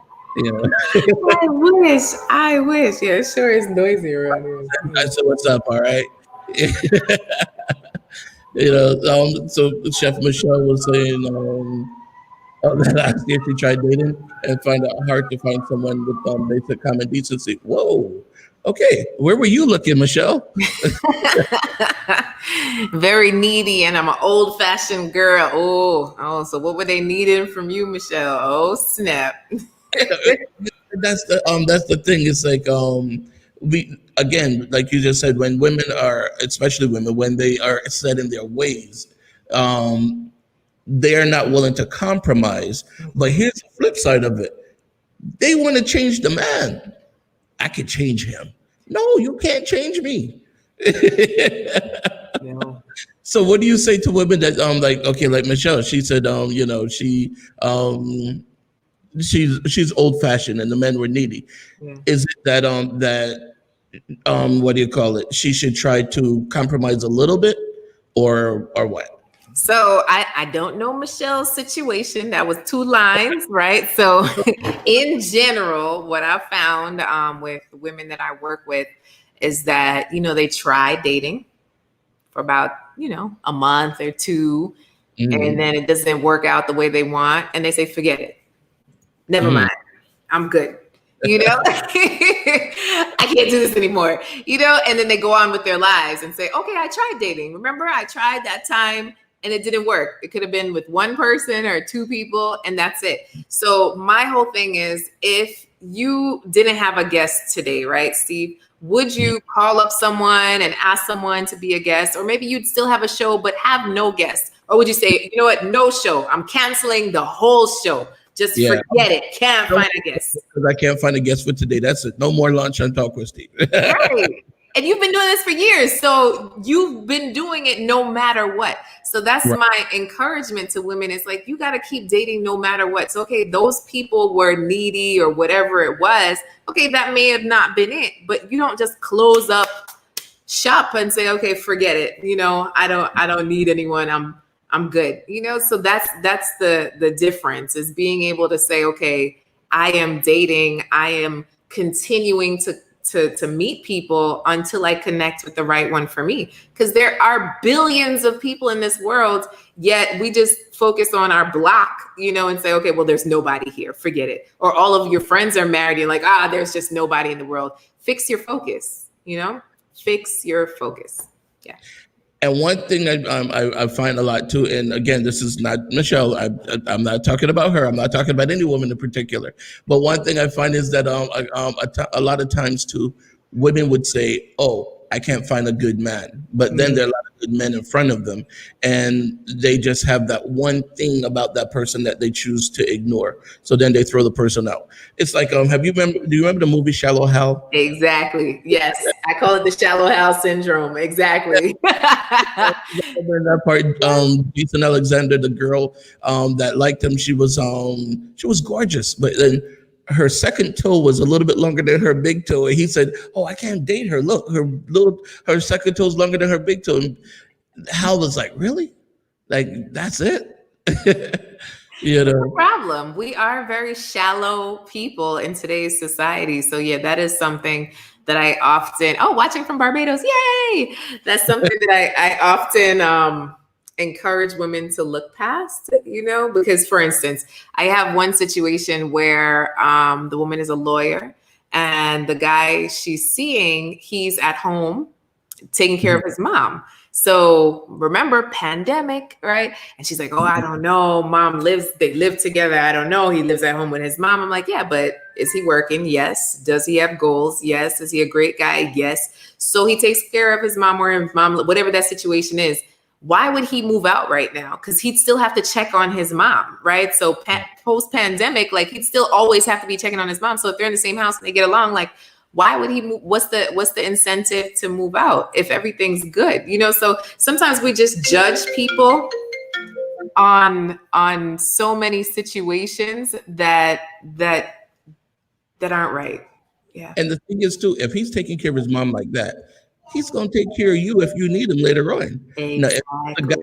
I wish. Yeah, it sure is noisy around here. I said, what's up? All right. So Chef Michelle was saying that last year she tried dating and find it hard to find someone with basic common decency. Whoa. Okay. Where were you looking, Michelle? Very needy, and I'm an old-fashioned girl. Oh, so what were they needing from you, Michelle? Oh, snap. That's the thing. It's like we, again, like you just said, when women are, especially women, when they are set in their ways, they are not willing to compromise. But here's the flip side of it: they want to change the man. I could change him. No, you can't change me. No. So what do you say to women that like Michelle? She said she's old fashioned and the men were needy. Yeah. Is it that what do you call it? She should try to compromise a little bit, or what? So I don't know Michelle's situation. That was 2 lines, right? So in general, what I found with women that I work with is that, they try dating for about, a month or two, and then it doesn't work out the way they want. And they say, forget it. Never mind. I'm good. I can't do this anymore, and then they go on with their lives and say, okay, I tried dating. Remember, I tried that time and it didn't work. It could have been with one person or two people, and that's it. So my whole thing is, if you didn't have a guest today, right, Steve, would you call up someone and ask someone to be a guest? Or maybe you'd still have a show but have no guest. Or would you say, you know what, no show. I'm canceling the whole show. Just forget it. Can't find a guest. Because I can't find a guest for today. That's it. No more lunch on Talk with Steve. Right. And you've been doing this for years. So you've been doing it no matter what. So that's my encouragement to women. It's like, you got to keep dating no matter what. So, okay, those people were needy or whatever it was. Okay, that may have not been it. But you don't just close up shop and say, okay, forget it. I don't need anyone. I'm good. So that's the difference, is being able to say, okay, I am dating. I am continuing to meet people until I connect with the right one for me. Because there are billions of people in this world, yet we just focus on our block, and say, okay, well, there's nobody here. Forget it. Or all of your friends are married and like, there's just nobody in the world. Fix your focus, fix your focus. Yeah. And one thing I find a lot too, and again, this is not Michelle. I'm not talking about her. I'm not talking about any woman in particular. But one thing I find is that a lot of times too, women would say, "Oh, I can't find a good man," but then there are a lot of good men in front of them, and they just have that one thing about that person that they choose to ignore. So then they throw the person out. It's like, do you remember the movie Shallow Hal? Exactly. Yes, I call it the Shallow Hal syndrome. Exactly. In that part, Jason Alexander, the girl that liked him, she was gorgeous, but then her second toe was a little bit longer than her big toe, and he said, "Oh, I can't date her. Look, her second toe is longer than her big toe." And Hal was like, "Really? Like that's it?" No problem. We are very shallow people in today's society. So yeah, that is something that I often, watching from Barbados, yay! That's something that I often encourage women to look past, because for instance, I have one situation where the woman is a lawyer and the guy she's seeing, he's at home taking care of his mom. So remember, pandemic, right? And she's like, "Oh, I don't know. They live together. I don't know. He lives at home with his mom." I'm like, "Yeah, but is he working? Yes. Does he have goals? Yes. Is he a great guy? Yes." So he takes care of his mom or his mom, whatever that situation is. Why would he move out right now? Because he'd still have to check on his mom, right? So post-pandemic, like he'd still always have to be checking on his mom. So if they're in the same house and they get along, like, why would he move? What's the incentive to move out if everything's good? So sometimes we just judge people on so many situations that aren't right. Yeah. And the thing is too, if he's taking care of his mom like that, he's gonna take care of you if you need him later on. Exactly. Now, if the guy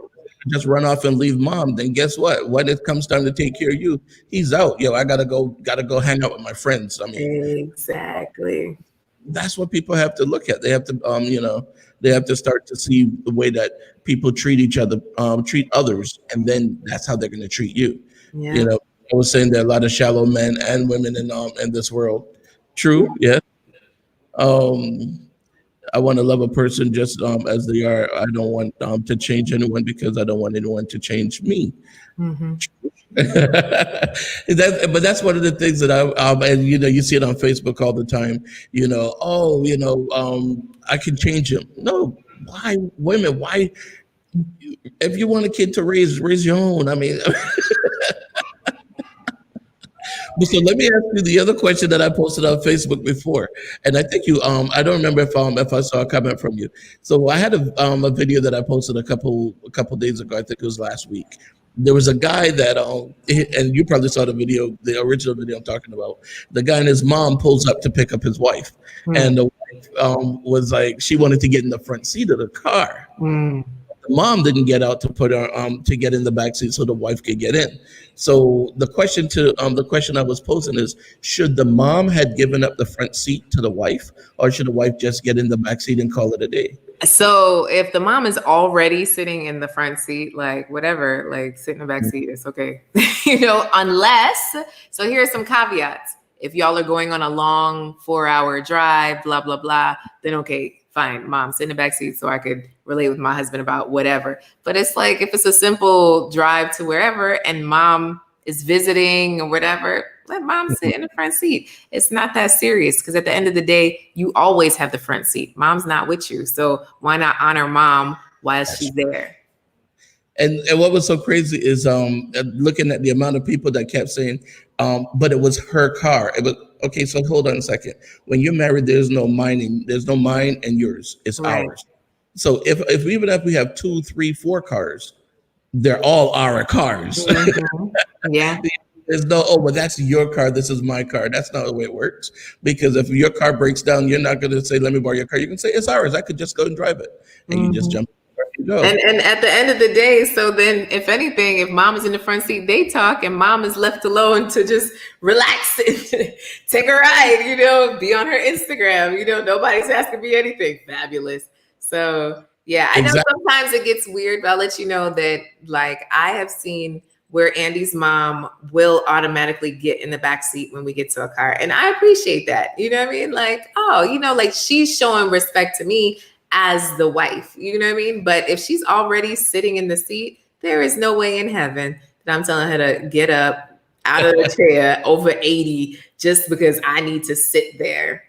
just run off and leave mom, then guess what? When it comes time to take care of you, he's out. I gotta go hang out with my friends. I mean, exactly. That's what people have to look at. They have to, they have to start to see the way that people treat each other, treat others, and then that's how they're going to treat you. Yeah. I was saying there are a lot of shallow men and women in this world. True, yeah. I want to love a person just as they are. I don't want to change anyone because I don't want anyone to change me. Mm-hmm. But that's one of the things that and you see it on Facebook all the time. I can change him. No, why, women? Why? If you want a kid to raise your own. I mean. So let me ask you the other question that I posted on Facebook before, and I think I don't remember if I saw a comment from you. So I had a video that I posted a couple days ago. I think it was last week. There was a guy that and you probably saw the video, the original video I'm talking about. The guy and his mom pulls up to pick up his wife, and the wife was like, she wanted to get in the front seat of the car. The the mom didn't get out to put her to get in the back seat so the wife could get in. So the question I was posing is, should the mom had given up the front seat to the wife, or should the wife just get in the back seat and call it a day? So if the mom is already sitting in the front seat, like whatever, like sit in the back seat, it's okay. Unless, so here are some caveats. If y'all are going on a long 4-hour drive, blah, blah, blah, then okay, fine, mom, sit in the back seat so I could relate with my husband about whatever. But it's like, if it's a simple drive to wherever and mom is visiting or whatever, let mom sit in the front seat. It's not that serious, because at the end of the day, you always have the front seat. Mom's not with you. So why not honor mom while she's there? And what was so crazy is looking at the amount of people that kept saying, but it was her car. It was okay. So hold on a second. When you're married, there's no mine and yours. It's Right. ours. So if even if we have 2, 3, 4 cars, they're all our cars. Mhm. Yeah. There's no, oh, well, that's your car. This is my car. That's not the way it works. Because if your car breaks down, you're not going to say, let me borrow your car. You can say, it's ours. I could just go and drive it. And you just jump in the car and go. And at the end of the day, so then if anything, if mom is in the front seat, they talk, and mom is left alone to just relax and take a ride, be on her Instagram. Nobody's asking me anything. Fabulous. So yeah, I know sometimes it gets weird, but I'll let you know that, like, I have seen where Andy's mom will automatically get in the back seat when we get to a car. And I appreciate that. You know what I mean? Like, like she's showing respect to me as the wife. You know what I mean? But if she's already sitting in the seat, there is no way in heaven that I'm telling her to get up out of the chair over 80 just because I need to sit there.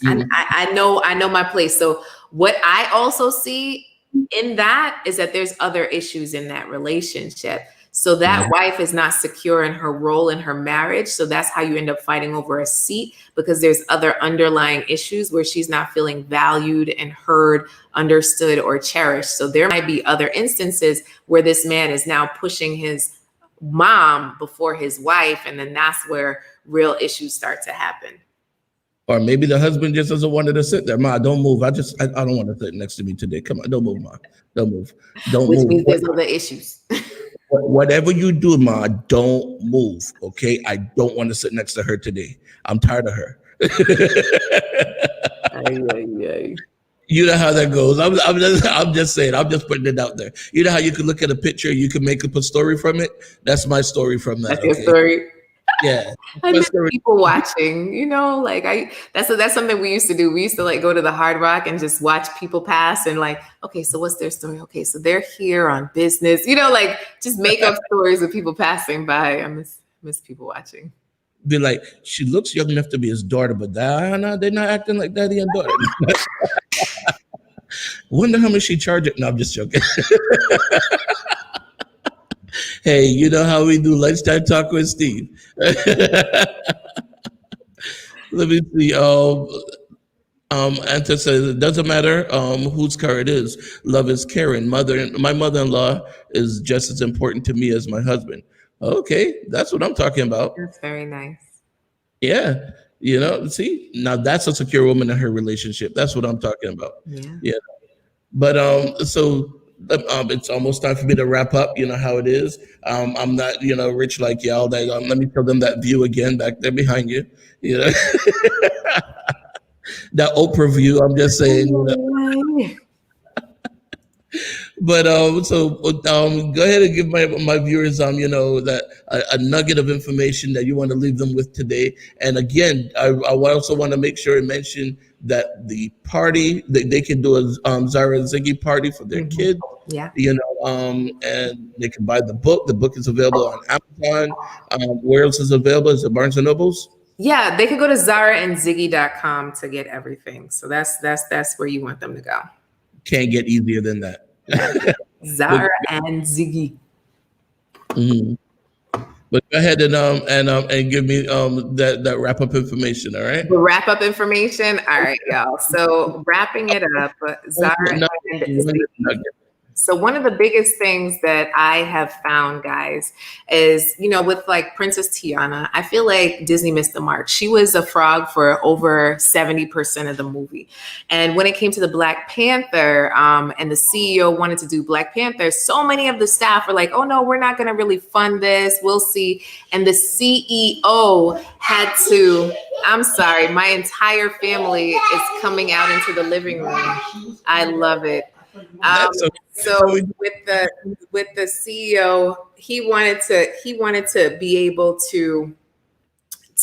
I know my place. So what I also see in that is that there's other issues in that relationship. So that wife is not secure in her role in her marriage. So that's how you end up fighting over a seat, because there's other underlying issues where she's not feeling valued and heard, understood, or cherished. So there might be other instances where this man is now pushing his mom before his wife. And then that's where real issues start to happen. Or maybe the husband just doesn't want her to sit there. Ma, don't move. I don't want to sit next to me today. Come on, don't move, Ma. Don't move. Don't Which move. means there's other issues. Whatever you do, Ma, don't move. Okay, I don't want to sit next to her today. I'm tired of her. You know how that goes. I'm just saying. I'm just putting it out there. You know how you can look at a picture, you can make up a story from it. That's my story from that. That's your story. Yeah. I miss people watching, that's something we used to do. We used to like go to the Hard Rock and just watch people pass and like, okay, so what's their story? Okay, so they're here on business, like just make up stories of people passing by. I miss people watching. Be like, she looks young enough to be his daughter, but they're not acting like daddy and daughter. Wonder how much she charged it. No, I'm just joking. Hey, you know how we do lunchtime talk with Steve. Let me see. Anta says it doesn't matter whose car it is. Love is caring. My mother-in-law is just as important to me as my husband. Okay, that's what I'm talking about. That's very nice. Yeah, see, now that's a secure woman in her relationship. That's what I'm talking about. Yeah. But so. It's almost time for me to wrap up. You know how it is. I'm not, rich like y'all. Let me tell them that view again back there behind you. That Oprah view. I'm just saying. But go ahead and give my viewers that a nugget of information that you want to leave them with today. And again, I also want to make sure and mention that the party they can do a Zara and Ziggy party for their kids. Yeah. And they can buy the book. The book is available on Amazon. Where else is available? Is it Barnes and Nobles? Yeah, they could go to zaraandziggy.com to get everything. So that's where you want them to go. Can't get easier than that. Zara and Ziggy. Mm-hmm. But go ahead and give me that wrap up information. All right. The wrap up information. All right, y'all. So wrapping it up, Zara and Ziggy. So one of the biggest things that I have found, guys, is, with like Princess Tiana, I feel like Disney missed the mark. She was a frog for over 70% of the movie. And when it came to the Black Panther, and the CEO wanted to do Black Panther, so many of the staff were like, oh no, we're not going to really fund this. We'll see. And the CEO had to, I'm sorry, my entire family is coming out into the living room. I love it. That's okay. So with the CEO, he wanted to be able to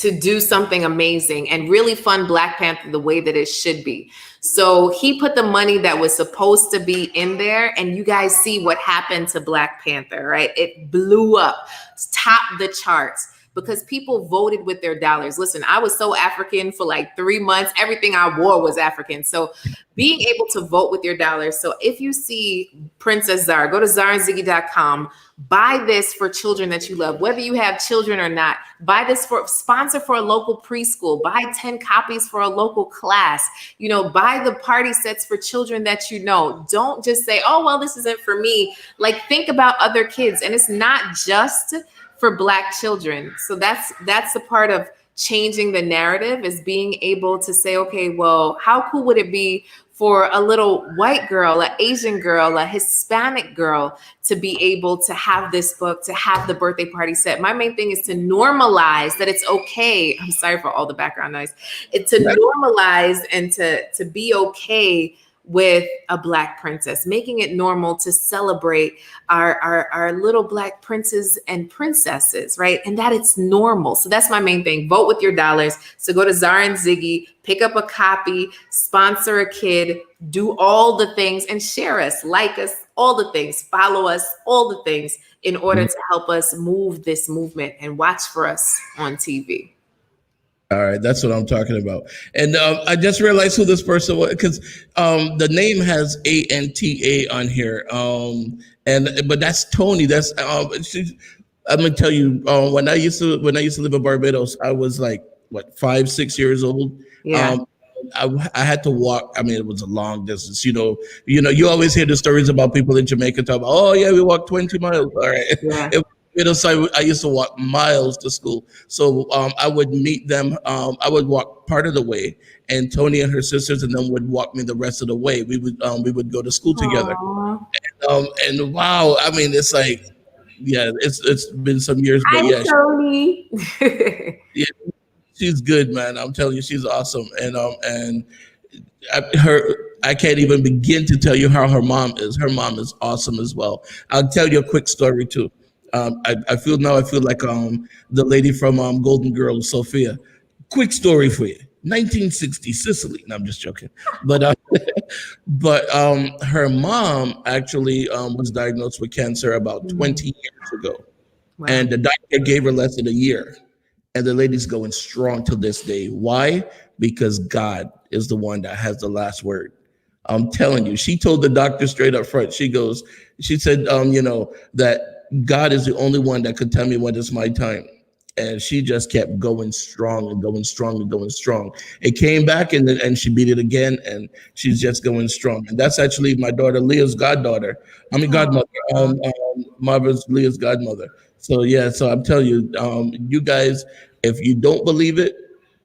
do something amazing and really fund Black Panther the way that it should be. So he put the money that was supposed to be in there, and you guys see what happened to Black Panther, right? It blew up, topped the charts, because people voted with their dollars. Listen, I was so African for like 3 months. Everything I wore was African. So being able to vote with your dollars. So if you see Princess Zara, go to zarandziggy.com, buy this for children that you love, whether you have children or not. Buy this sponsor for a local preschool, buy 10 copies for a local class, buy the party sets for children that you know. Don't just say, oh, well, this isn't for me. Like, think about other kids. And it's not just for Black children. So that's the part of changing the narrative, is being able to say, okay, well, how cool would it be for a little white girl, an Asian girl, a Hispanic girl to be able to have this book, to have the birthday party set? My main thing is to normalize that it's okay. I'm sorry for all the background noise. It's to normalize and to be okay with a Black princess, making it normal to celebrate our little Black princes and princesses, right? And that it's normal. So that's my main thing. Vote with your dollars. So go to Zara and Ziggy, pick up a copy, sponsor a kid, do all the things, and share us, like us, all the things, follow us, all the things, in order to help us move this movement, and watch for us on TV. All right, that's what I'm talking about. And I just realized who this person was, because the name has ANTA on here. But that's Tony. That's I'm gonna tell you. When I used to live in Barbados, I was like 5-6 years old. Yeah. I had to walk. I mean, it was a long distance. You always hear the stories about people in Jamaica talk about, oh yeah, we walked 20 miles. All right. Yeah. So I used to walk miles to school. So I would meet them. I would walk part of the way, and Tony and her sisters and them would walk me the rest of the way. We would go to school together. And wow, I mean, it's like, yeah, it's been some years, but yeah, Tony. yeah, she's good, man. I'm telling you, she's awesome. And I can't even begin to tell you how her mom is. Her mom is awesome as well. I'll tell you a quick story too. I feel like the lady from Golden Girls, Sophia. Quick story for you. 1960, Sicily. No, I'm just joking. But her mom actually was diagnosed with cancer about 20 years ago. Wow. And the doctor gave her less than a year. And the lady's going strong to this day. Why? Because God is the one that has the last word. I'm telling you, she told the doctor straight up front. She said, that God is the only one that could tell me when it's my time. And she just kept going strong and going strong and going strong. It came back and she beat it again, and she's just going strong. And that's actually my daughter Leah's godmother. Marva's Leah's godmother. So yeah, so I'm telling you, you guys, if you don't believe it,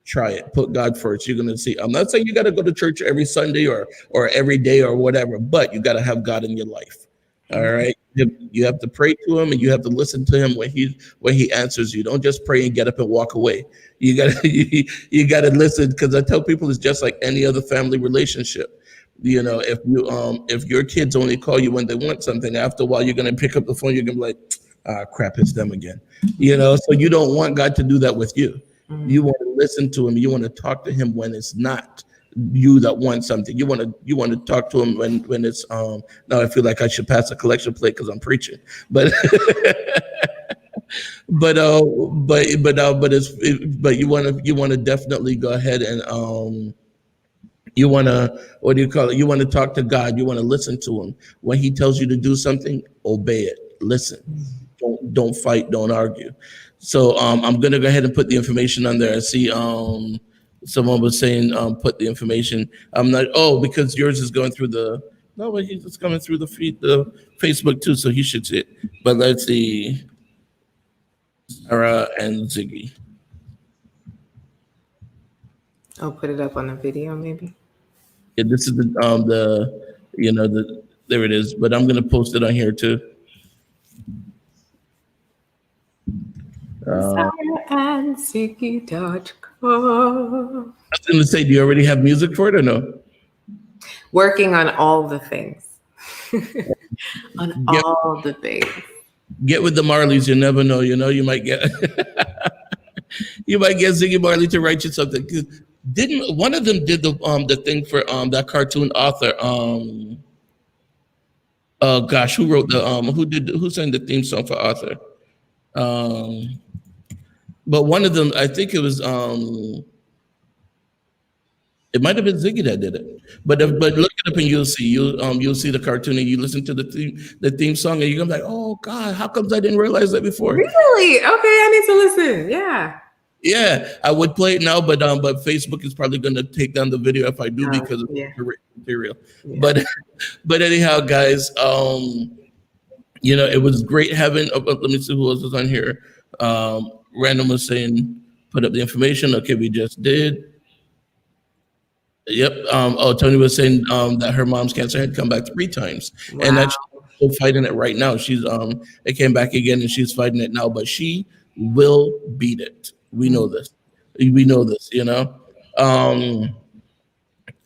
try it. Put God first. You're gonna see. I'm not saying you got to go to church every Sunday or every day or whatever, but you got to have God in your life. All right. You have to pray to him, and you have to listen to him when he answers you. Don't just pray and get up and walk away. You gotta listen, because I tell people it's just like any other family relationship. If your kids only call you when they want something, after a while you're gonna pick up the phone. You're gonna be like, crap, it's them again. So you don't want God to do that with you. You want to listen to him. You want to talk to him when it's not you that want something. You want to talk to him when it's now I feel like I should pass a collection plate because I'm preaching, but but you want to definitely go ahead and you want to, what do you call it? You want to talk to God. You want to listen to him. When he tells you to do something, obey it. Listen. Don't fight. Don't argue. So I'm gonna go ahead and put the information on there. I see someone was saying put the information. I'm not. Oh, because yours is going through the No, but he's just coming through the feed, the Facebook too, so he should see it. But let's see, Sarah and Ziggy. I'll put it up on the video, maybe. Yeah, this is the you know the there it is. But I'm gonna post it on here too. SarahandZiggy.com. I was gonna say, do you already have music for it or no? Working on all the things. On Yep. all the things. Get with the Marleys. You never know. You know, you might get you might get Ziggy Marley to write you something. 'Cause didn't one of them did the thing for that cartoon author? Oh gosh, who wrote the who sang the theme song for Arthur? But one of them, I think it was it might have been Ziggy that did it. But look it up and you'll see you'll see the cartoon and you listen to the theme song and you're gonna be like, oh God, how comes I didn't realize that before? Really? Okay, I need to listen. Yeah. Yeah, I would play it now, but Facebook is probably gonna take down the video if I do because of yeah. the material. Yeah. But anyhow, guys, you know, it was great having. Let me see who else was on here. Random was saying, put up the information. Okay, we just did. Yep. Tony was saying that her mom's cancer had come back 3 times, and that she's still fighting it right now. She's it came back again, and she's fighting it now. But she will beat it. We know this. We know this. You know. All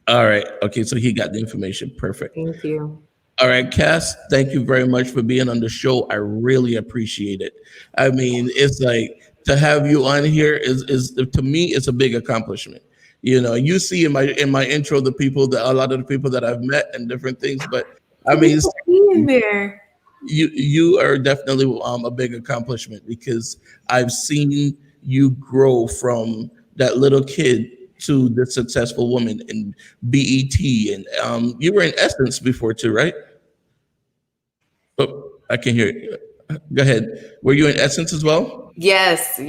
right. Okay. So he got the information. Perfect. Thank you. All right, Cass, thank you very much for being on the show. I really appreciate it. I mean, it's like to have you on here is to me, it's a big accomplishment. You know, you see in my intro the people that a lot of the people that I've met and different things, but I mean, in there. You are definitely a big accomplishment because I've seen you grow from that little kid to the successful woman in BET, and you were in Essence before too, right? Oh, I can hear you. Go ahead. Were you in Essence as well? Yes.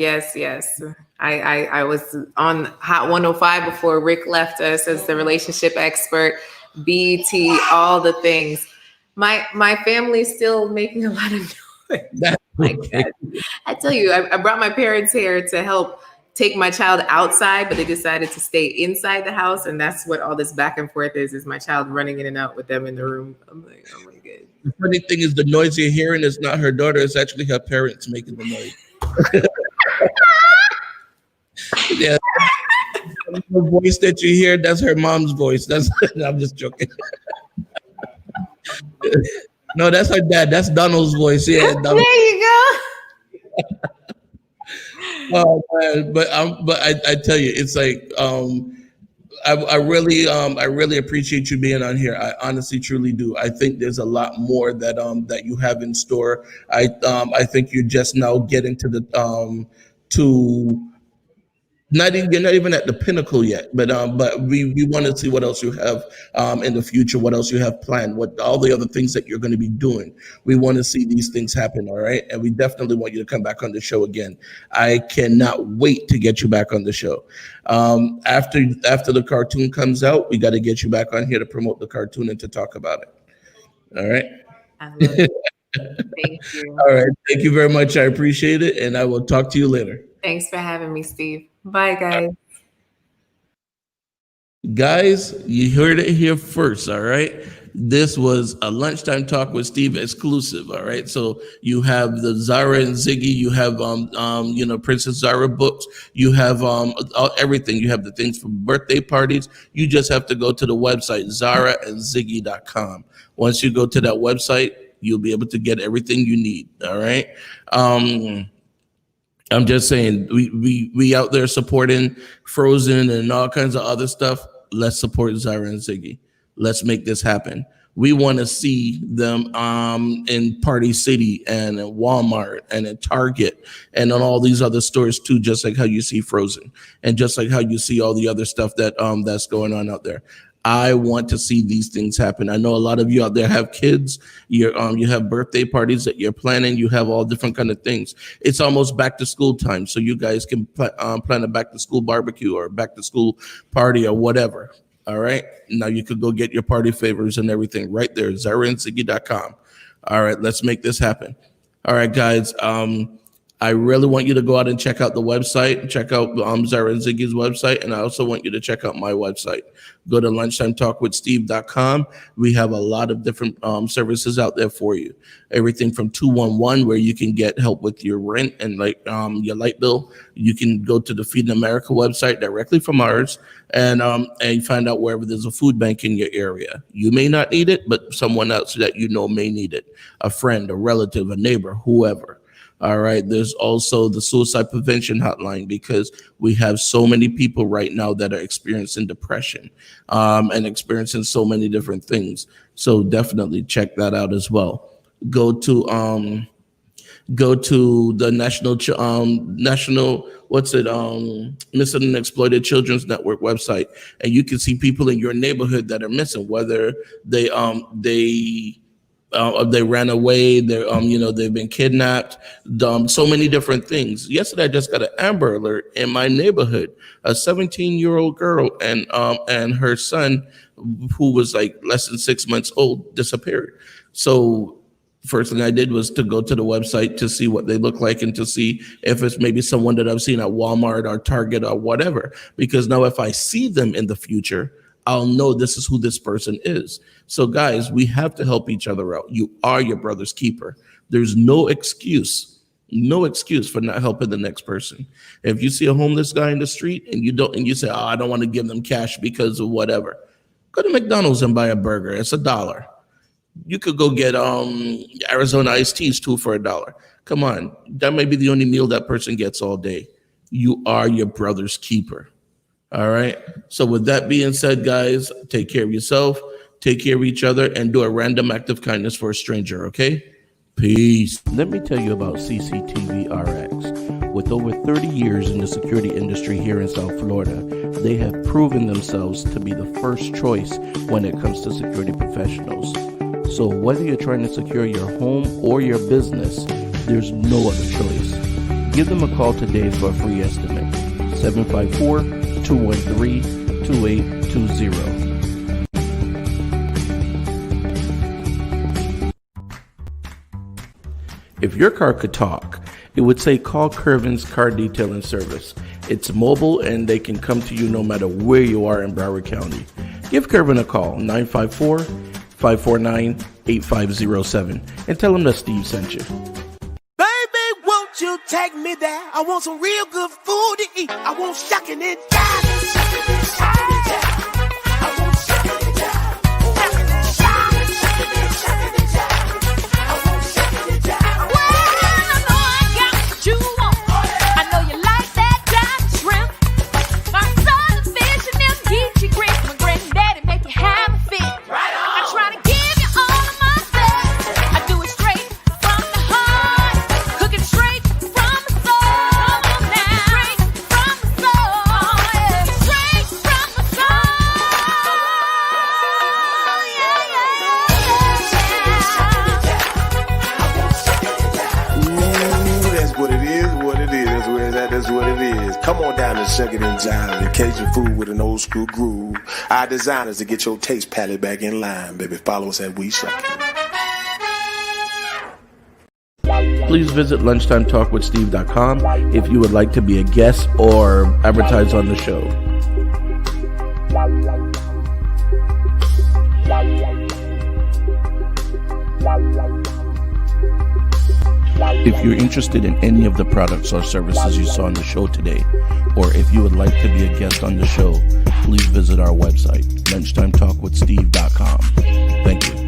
I was on Hot 105 before Rick left us as the relationship expert, BT, all the things. My family's still making a lot of noise. My God. I tell you, I brought my parents here to help take my child outside, but they decided to stay inside the house. And that's what all this back and forth is my child running in and out with them in the room. I'm like, oh my God. The funny thing is the noise you're hearing is not her daughter, it's actually her parents making the noise. Yeah. The voice that you hear, that's her mom's voice. I'm just joking. No, that's her dad. That's Donald's voice. Yeah. Donald. There you go. Oh man, but I tell you, it's like I really appreciate you being on here. I honestly, truly do. I think there's a lot more that you have in store. I think you're just now getting to the to you're not even at the pinnacle yet, but we want to see what else you have in the future, what else you have planned, what all the other things that you're going to be doing. We want to see these things happen, all right? And we definitely want you to come back on the show again. I cannot wait to get you back on the show. After the cartoon comes out, we got to get you back on here to promote the cartoon and to talk about it. All right? I love it. Thank you. All right. Thank you very much. I appreciate it, and I will talk to you later. Thanks for having me, Steve. Bye, guys. Guys, you heard it here first, all right? This was a Lunchtime Talk with Steve exclusive, all right? So you have the Zara and Ziggy, you have Princess Zara books, you have everything. You have the things for birthday parties. You just have to go to the website zaraandziggy.com. Once you go to that website, you'll be able to get everything you need, all right? I'm just saying, we out there supporting Frozen and all kinds of other stuff. Let's support Zara and Ziggy. Let's make this happen. We want to see them in Party City and in Walmart and in Target and on all these other stores too, just like how you see Frozen and just like how you see all the other stuff that that's going on out there. I want to see these things happen. I know a lot of you out there have kids. You have birthday parties that you're planning. You have all different kind of things. It's almost back to school time, so you guys can plan a back to school barbecue or back to school party or whatever. All right. Now you could go get your party favors and everything right there. ZaraandZiggy.com. All right. Let's make this happen. All right, guys. I really want you to go out and check out the website. Check out Zara and Ziggy's website. And I also want you to check out my website. Go to lunchtimetalkwithsteve.com. We have a lot of different services out there for you. Everything from 211, where you can get help with your rent and your light bill. You can go to the Feed America website directly from ours and find out wherever there's a food bank in your area. You may not need it, but someone else that you know may need it. A friend, a relative, a neighbor, whoever. All right. There's also the suicide prevention hotline, because we have so many people right now that are experiencing depression and experiencing so many different things. So definitely check that out as well. Go to the national Missing and Exploited Children's Network website, and you can see people in your neighborhood that are missing, whether they ran away, they've been kidnapped, so many different things. Yesterday, I just got an Amber Alert in my neighborhood. A 17-year-old girl and her son, who was like less than 6 months old, disappeared. So first thing I did was to go to the website to see what they look like and to see if it's maybe someone that I've seen at Walmart or Target or whatever. Because now if I see them in the future, I'll know this is who this person is. So guys, we have to help each other out. You are your brother's keeper. There's no excuse for not helping the next person. If you see a homeless guy in the street and you say, I don't want to give them cash because of whatever, go to McDonald's and buy a burger. It's $1. You could go get Arizona iced teas too for $1. Come on, that may be the only meal that person gets all day. You are your brother's keeper. All right. So with that being said, guys, take care of yourself, take care of each other, and do a random act of kindness for a stranger. Okay. Peace. Let me tell you about CCTV RX. With over 30 years in the security industry here in South Florida, they have proven themselves to be the first choice when it comes to security professionals. So whether you're trying to secure your home or your business, there's no other choice. Give them a call today for a free estimate. 754-213-2820. If your car could talk, it would say call Curvin's Car Detailing Service. It's mobile and they can come to you no matter where you are in Broward County. Give Curvin a call, 954-549-8507, and tell him that Steve sent you. You take me there. I want some real good food to eat. I want shucking and jiving. Come on down to Shuckin' and Jivin' and Cajun food with an old school groove. Our designers to get your taste palette back in line, baby. Follow us at We Shuckin'. Please visit lunchtimetalkwithsteve.com if you would like to be a guest or advertise on the show. If you're interested in any of the products or services you saw on the show today, or if you would like to be a guest on the show, please visit our website, lunchtimetalkwithsteve.com. Thank you.